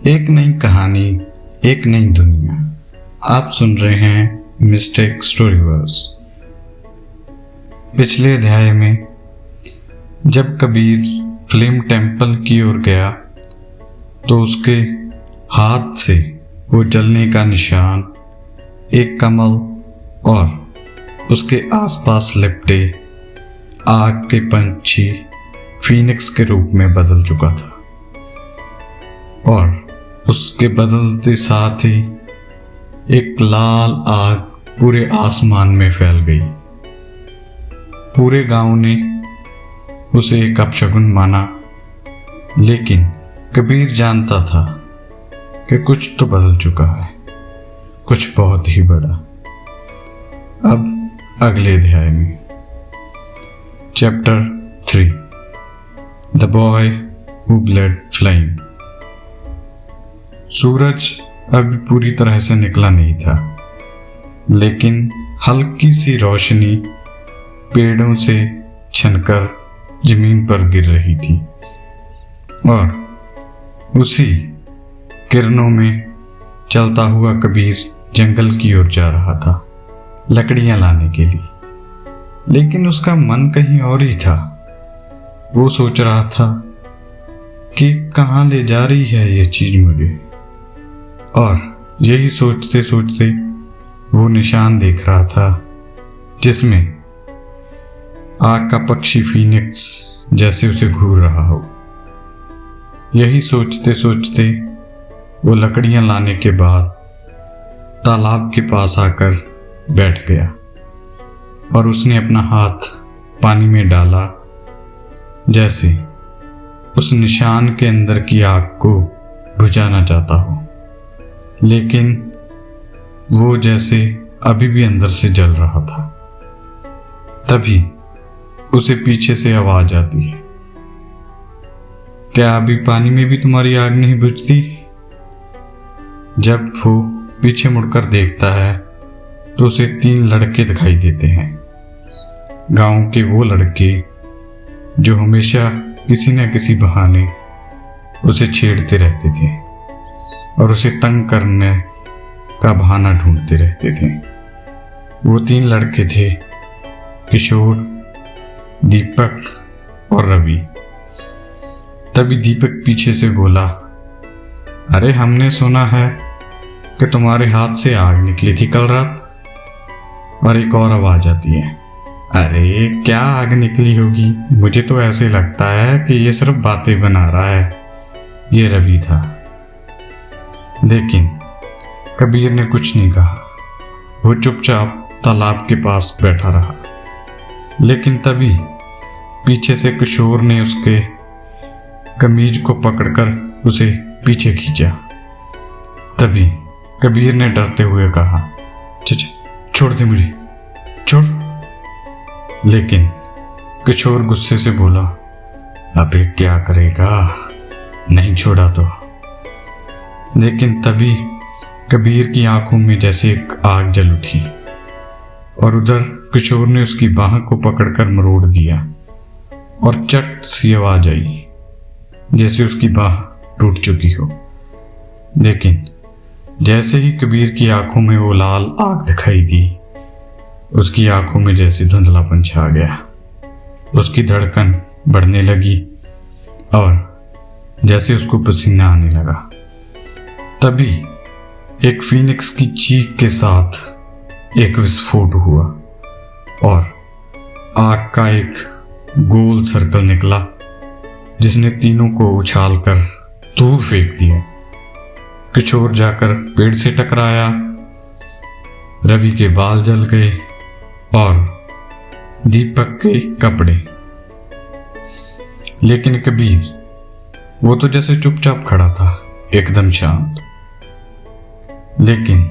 एक नई कहानी, एक नई दुनिया। आप सुन रहे हैं मिस्टेक स्टोरीवर्स। पिछले अध्याय में जब कबीर फ्लेम टेम्पल की ओर गया तो उसके हाथ से वो जलने का निशान, एक कमल और उसके आसपास लिपटे आग के पंछी फीनिक्स के रूप में बदल चुका था। और उसके बदलते साथ ही एक लाल आग पूरे आसमान में फैल गई। पूरे गांव ने उसे एक अपशगुन माना, लेकिन कबीर जानता था कि कुछ तो बदल चुका है, कुछ बहुत ही बड़ा। अब अगले अध्याय में chapter 3 the boy who bled flame. सूरज अभी पूरी तरह से निकला नहीं था, लेकिन हल्की सी रोशनी पेड़ों से छनकर जमीन पर गिर रही थी और उसी किरणों में चलता हुआ कबीर जंगल की ओर जा रहा था लकड़ियां लाने के लिए। लेकिन उसका मन कहीं और ही था। वो सोच रहा था कि कहाँ ले जा रही है ये चीज मुझे। और यही सोचते सोचते वो निशान देख रहा था जिसमें आग का पक्षी फीनिक्स जैसे उसे घूर रहा हो। यही सोचते सोचते वो लकड़ियां लाने के बाद तालाब के पास आकर बैठ गया और उसने अपना हाथ पानी में डाला, जैसे उस निशान के अंदर की आग को बुझाना चाहता हो। लेकिन वो जैसे अभी भी अंदर से जल रहा था। तभी उसे पीछे से आवाज आती है, क्या अभी पानी में भी तुम्हारी आग नहीं बुझती? जब वो पीछे मुड़कर देखता है तो उसे 3 लड़के दिखाई देते हैं। गांव के वो लड़के जो हमेशा किसी न किसी बहाने उसे छेड़ते रहते थे और उसे तंग करने का बहाना ढूंढते रहते थे। वो 3 लड़के थे, किशोर, दीपक और रवि। तभी दीपक पीछे से बोला, अरे हमने सुना है कि तुम्हारे हाथ से आग निकली थी कल रात। और एक और आवाज आती है, अरे क्या आग निकली होगी, मुझे तो ऐसे लगता है कि ये सिर्फ बातें बना रहा है। ये रवि था। लेकिन कबीर ने कुछ नहीं कहा। वो चुपचाप तालाब के पास बैठा रहा। लेकिन तभी पीछे से किशोर ने उसके कमीज को पकड़कर उसे पीछे खींचा। तभी कबीर ने डरते हुए कहा, छोड़ दे मुझे, छोड़। लेकिन किशोर गुस्से से बोला, अबे क्या करेगा, नहीं छोड़ा तो। लेकिन तभी कबीर की आंखों में जैसे एक आग जल उठी और उधर किशोर ने उसकी बाह को पकड़कर मरोड़ दिया और चट सी आवाज आई जैसे उसकी बाह टूट चुकी हो। लेकिन जैसे ही कबीर की आंखों में वो लाल आग दिखाई दी, उसकी आंखों में जैसे धुंधलापन छा गया। उसकी धड़कन बढ़ने लगी और जैसे उसको पसीना आने लगा। तभी एक फीनिक्स की चीख के साथ एक विस्फोट हुआ और आग का एक गोल सर्कल निकला जिसने तीनों को उछालकर दूर फेंक दिया। किशोर जाकर पेड़ से टकराया, रवि के बाल जल गए और दीपक के कपड़े। लेकिन कबीर वो तो जैसे चुपचाप खड़ा था, एकदम शांत। लेकिन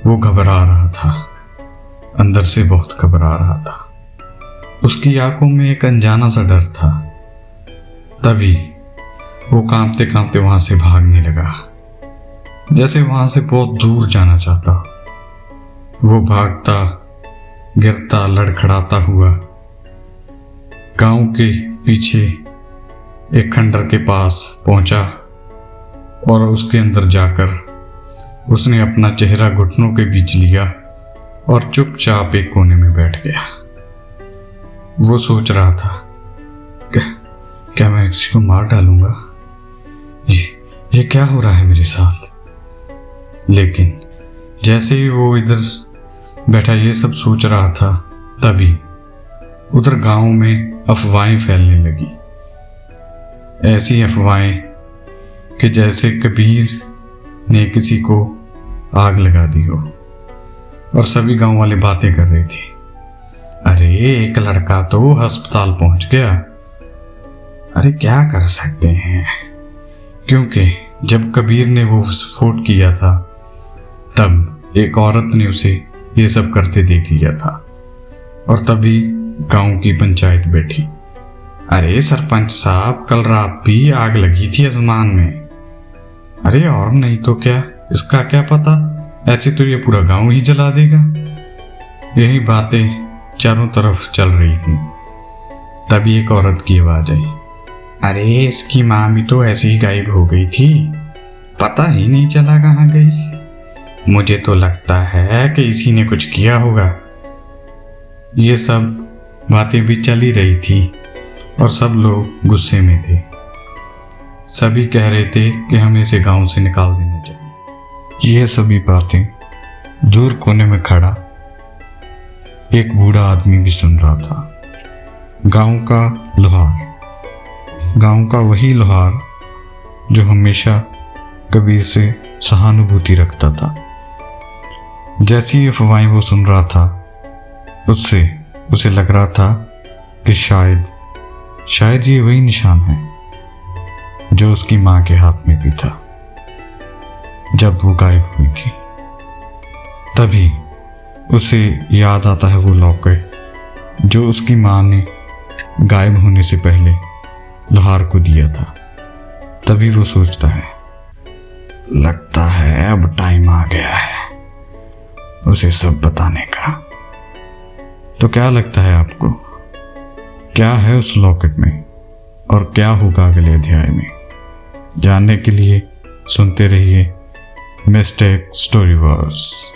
वो घबरा रहा था, अंदर से बहुत घबरा रहा था। उसकी आंखों में एक अनजाना सा डर था। तभी वो कांपते कांपते वहां से भागने लगा, जैसे वहां से बहुत दूर जाना चाहता। वो भागता, गिरता, लड़खड़ाता हुआ गांव के पीछे एक खंडर के पास पहुंचा और उसके अंदर जाकर उसने अपना चेहरा घुटनों के बीच लिया और चुपचाप एक कोने में बैठ गया। वो सोच रहा था, क्या मैं किसी को मार डालूंगा? ये क्या हो रहा है मेरे साथ? लेकिन जैसे ही वो इधर बैठा ये सब सोच रहा था, तभी उधर गांव में अफवाहें फैलने लगी। ऐसी अफवाहें कि जैसे कबीर ने किसी को आग लगा दी हो, और सभी गांव वाले बातें कर रहे थे, अरे एक लड़का तो अस्पताल पहुंच गया। अरे क्या कर सकते हैं, क्योंकि जब कबीर ने वो विस्फोट किया था तब एक औरत ने उसे ये सब करते देख लिया था, और तभी गांव की पंचायत बैठी। अरे सरपंच साहब, कल रात भी आग लगी थी आसमान में। अरे और नहीं तो क्या, इसका क्या पता, ऐसे तो ये पूरा गांव ही जला देगा। यही बातें चारों तरफ चल रही थी। तभी एक औरत की आवाज आई, अरे इसकी माँ भी तो ऐसे ही गायब हो गई थी, पता ही नहीं चला कहाँ गई। मुझे तो लगता है कि इसी ने कुछ किया होगा। ये सब बातें भी चली रही थी और सब लोग गुस्से में थे। सभी कह रहे थे कि हमें इसे गांव से निकाल देना चाहिए। ये सभी बातें दूर कोने में खड़ा एक बूढ़ा आदमी भी सुन रहा था। गांव का लोहार, गांव का वही लोहार जो हमेशा कबीर से सहानुभूति रखता था। जैसी अफवाहें वो सुन रहा था, उससे उसे लग रहा था कि शायद ये वही निशान है जो उसकी माँ के हाथ में भी था जब वो गायब हुई थी। तभी उसे याद आता है वो लॉकेट जो उसकी माँ ने गायब होने से पहले लोहार को दिया था। तभी वो सोचता है, लगता है अब टाइम आ गया है उसे सब बताने का। तो क्या लगता है आपको, क्या है उस लॉकेट में और क्या होगा अगले अध्याय में? जानने के लिए सुनते रहिए मिस्टेक स्टोरी वर्स।